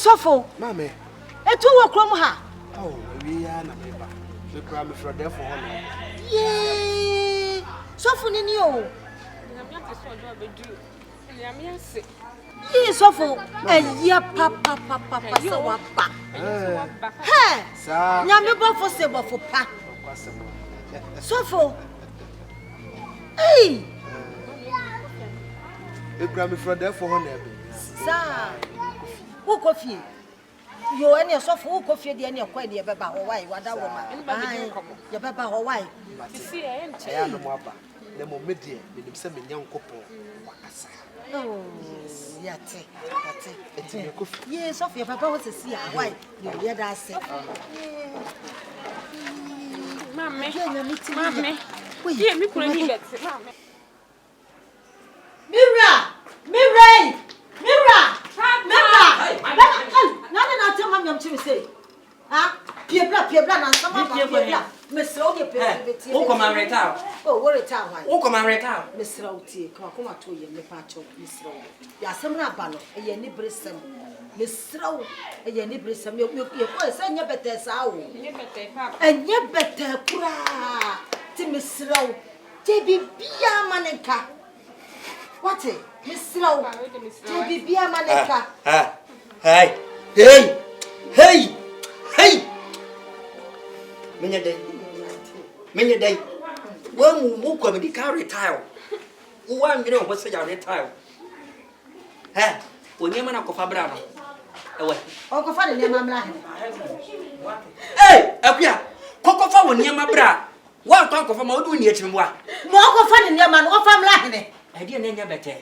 sofo. Mame. Etu wo krom ha. Oh, we are na me ba. Me kra me fro there for honor. Yee. Sofo ni o. Yee sofo. Eya papa so wa pa. He. Sa. Nyame bofo se bofo pa. Sofo. Hey. Me kra me fro there for honor. Sa. Wo kofi. Yo ene sofo wo kofi de ene kwa de beba ho wai wada wo ma. Ya beba ho wai. Tisi e nche. Ya no mo aba. Na mo medie, me nim se me nyankopon wakasa. Oh, yate. Eti me kofi. Ye sofo ya baba wo sesi a wai. Yo ya da se. Mame. Mame. Ye mi kura ni beti, mame. Mira! Na tell me I'm to say. Ah, piebla na sama piebla. Mesro de piebla. Who come and retire? Oh, what a town why? Who come and retire? Mesro tea, come to you, me pacho, mesro. Ya semra balo, e ye ni brisem. Mesro, e ye ni brisem. You go say nya better sa o. Nye bete papa. Enye better kura. Ti mesro. Te bibia manenka. What it? Mesro. Te bibia manenka. Hey. Menya day. When who come the car retire? One minute was say retire. Hey, when you man of Fabrano. Away. Uncle Fanny near Mamma. Hey, Apia. Coco for near my bra. One talk of a more doing yet. More Fanny near man of family. I didn't know better.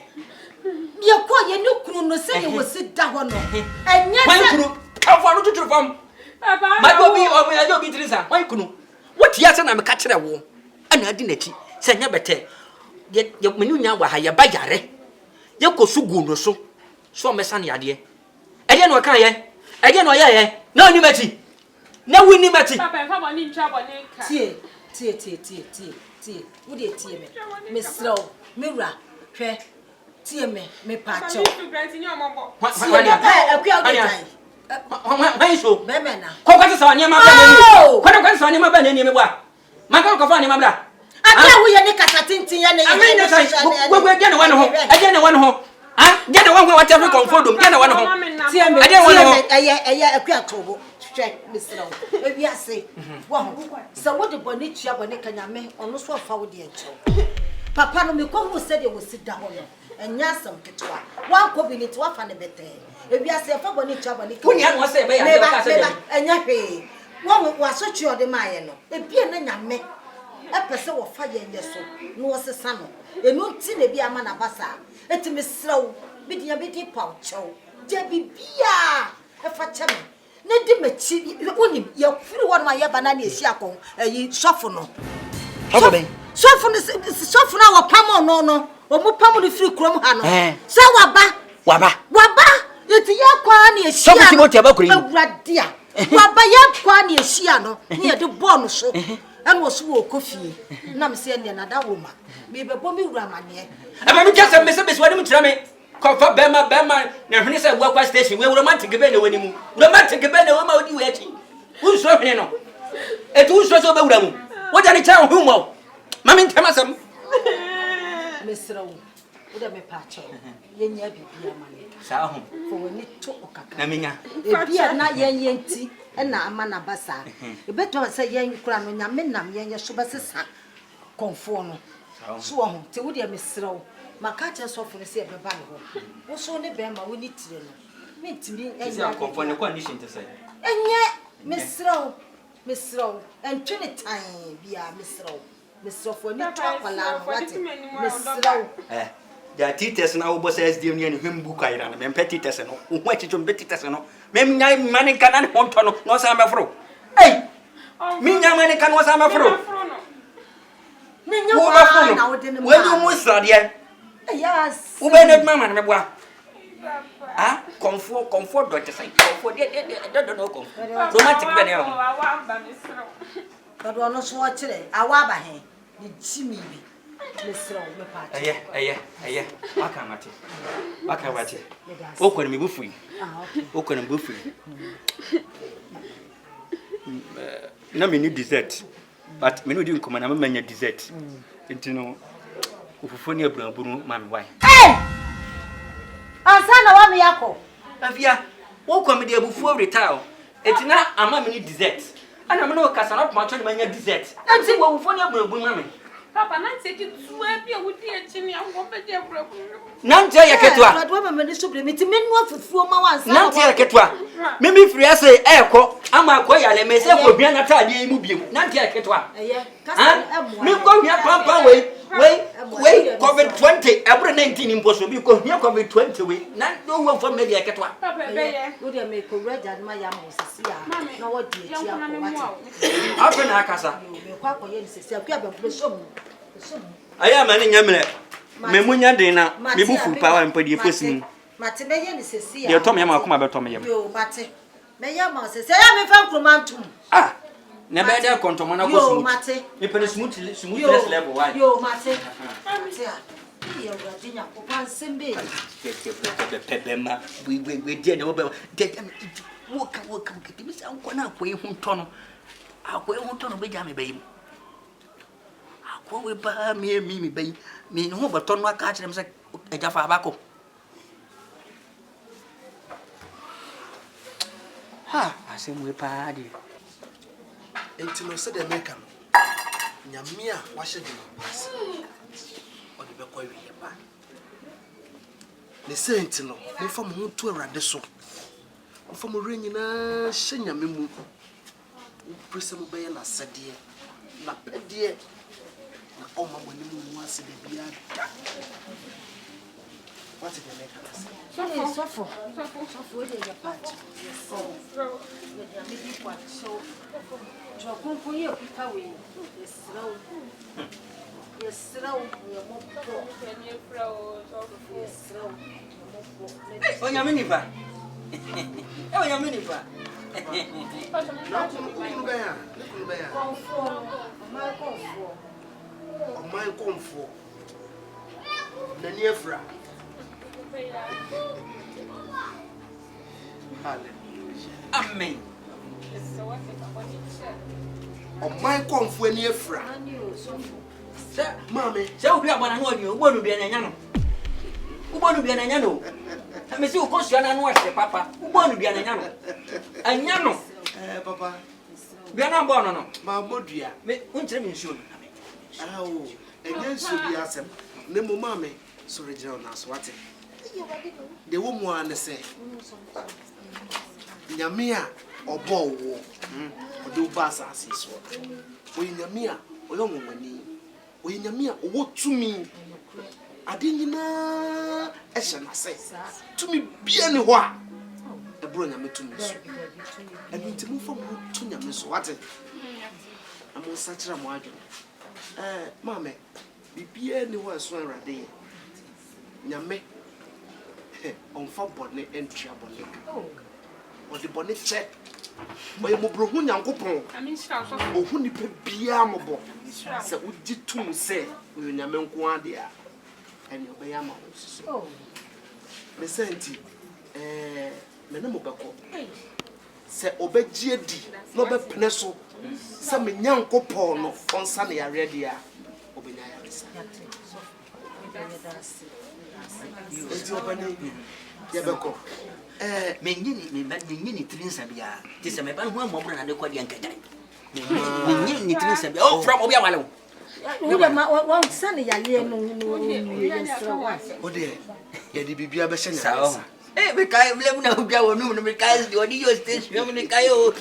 You call your new crew no say you will sit down. And yes, how far to from? My baby or will I be Teresa? Why couldn't? What yes, and I'm catching a war. And I didn't say never better. Yet your menu now were higher by Yare. You go so good or so. So, my son, idea. Again, what can I? Again, why, no, you met it. No, we need met it. Papa, how about in trouble? Tea. Would you tea me? Miss Slow, Mira, Tre, tea me, Pacho. Why so? Bemena. What on your mother? What on your mother? My uncle found your mother. I tell you, you make a tinting. I mean, we're getting one home. Again, one home. Get the one who whatever comfort them. Get the one home. I don't want a quack check, Miss Slow. Maybe I say, so what the Bonicia when they can make on the sofa with the angel? Papa no me come who said you will sit down and yasam ketwa. One could be to offer a better. If you are say for Bonicia when you was say, and yappy. One was such your demand. A piano me. A person of fire in the soul, no was a son. A no tin be a man of bassa. Let me slow, bid your bitty pouch. Debbie Bia, a fatcham. Let me cheat only your free one my banana is yakon, a ye softener. Soften our pamo no, or more pamo free crum hano. So waba, it's Yaquani, something what you're radia. Waba Yaquani, Shiano, near the bonus. And was so coffee. Nam saying another woman. Maybe Bommy Ramania. I'm just a Miss Wedding Trammy. Comfort Bema, now when he said Walker Station, we're romantic event anymore. Romantic event, what you eating? Who's so no? And who's so about them? What are the town humor? Mammy Tamasam. Mr. O, would have a patch. Yen be a money. Sound For when it took Namina. If you are not yen tea. And now, Mana Bassa. You better say, young crown when your men, young Subasa conform. So, to would you, Miss Row? My catcher so for the sake of Bible. What's only Bama, we need to meet to me and your conform condition to say. And yet, Miss Row, and Trinity, be a Miss Row. Miss Row for not talk aloud, Miss Row. There are teachers now, boss as the union, him book I ran, and petty tesano, who went to Betty Tessano. Maybe money can want to know, no summer fro. Hey! Me, money can was summer fro. When you must study, yes. Who made it, Mamma? Ah, comfort, doctor, say, comfort, don't know. Romantic But one was watching it. I wabba him. Did see me? mesro me pa Eye. Waka mate. Okwan me bufu yi. Okay. Okwan me bufu yi. Na me need dessert. But me no di nkoma na me manya dessert. Nti no ofufu ni abraburu ma me why. Hey! Ansa na wa me yakọ. Afia, okwan me di abufu retire. Enti na ama me ni dessert. Ana me no kasa na poma cho ni manya dessert. Enti wo ofufu ni abraburu ma me. Papa, Nancy, tu es bien ou tu es chini, on va dire Nancy ya ketwa. Adwa mama ni sobre mi ti menu afufuo ma wansa. Nancy ya ketwa. Mimi free ase ekọ ama akọ ya le mese ko bia na taade mu biem. Nancy ya ketwa. Kasa emo. Mi ko hia pampa we covid 20 every 19 impossible bi ko hia covid 20 we. Na do wo for media ketwa. Papa, be wo de me ko reja ma ya mo sisi ya. Na wo di eti akọ wati. Afa na akasa. Me kwa ko ye sisi akọ ya be so. Aya ma ni nyamle. Me munya den na me bufu power mpadi efosim. Mate be ye ni sisi ya. Ye to me ma akoma be to me yem. Yo mate. Me ya ma sisi ya me fa nkromantum. Ah. Na be dey kontomo na ko Yo mate. Me pele smooth level why. Yo mate. Mate ya. Ye uradi nya ko pan sembe. Pepema we dey na oba woka kitimi sa nko na akwa ehun to no. Akwa ehun to no be ja me bayim. Akwa we ba me bayi. Me no ba to no aka kire me se ejafa abako. Ha, asem we pa di. Enti no se de meka no. Nyame a wa hye de pass. O de be kwa wi ba. Ne se enti no, me fa mo to awrade so. Mo fa mo renyina hye nyame mu. Wo prese mo be na sede. Na pede. Na o ma mo ni mu ase de bia. What did they make us? So de ya patch. Yes. So, we dey make what so. Jo konfo ye kuka we. Yes, raw. Ye mo po. ni fro, Yes, raw. Onya minifa. Onya minifa. Konfo. My comfort. Nani Efra. Hallelujah. Amen. My comfort ni Efra. Mami, se obi abana no onyo ugbonu bia na nya no. Ugbonu bia na nya no. Me se ukosua na no ahye papa. Ugbonu bia na nya no. Anya no. Papa. Bia na mbo no no. Ma modua. Me unkyere me nsuo no. Awo, enye nsuo bi asem. Ne mo mami, so regional na so wate. De wo mu an se. Nyame a obo wo. Odo ba asase so. Oyi nyame a oyo nwani. Oyi nyame a owo tumi. Ade nyina ehye na se. Tumi bia ni ho a. Ebro nyame tumi so. Ebi ntimo fa mo tu nyame so wate. Amo sa kira mo adwo. Mame, bibia ni ho so anrade. Nyame onfa bone entria bone. O de bone che. Oye mo brohu nyankopon. Ami sha so. Ohu ni pe bia mobo. Se uji tum se oyo nyame nko ade a. Eni obeya ma wo. Oh. Me senti me na mo beko. Se obegie di no be pene so. Se me nyankopon no onsa na yare dia obenya yare sa. Enti obani ya beko. Menyini trinsa bia. Ti se me ba hu amobro na de kwade ankadan. Menyini trinsa bia. Oh from obi awale. Ude ma wa sane ya ye no Ode ya di bibia be hye Sao. Me kai blem na obia wonu no me kai di odi yo station me kai o.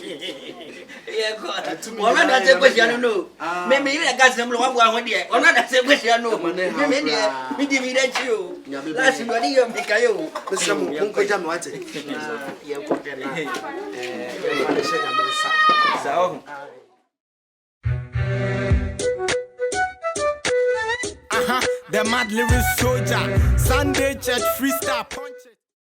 Yeah God. Ona da se kwesiano no. Me ire ga sem lo wa bo ahode e. Ona da se kwesiano. Me de me di mi da chi o. Last me odi yo me kai o. Mr. Mu kunko jam wate. Ye ko de na. Ba hye nyame sa. Sao. The mad lyric soldier, Sunday church freestyle punch.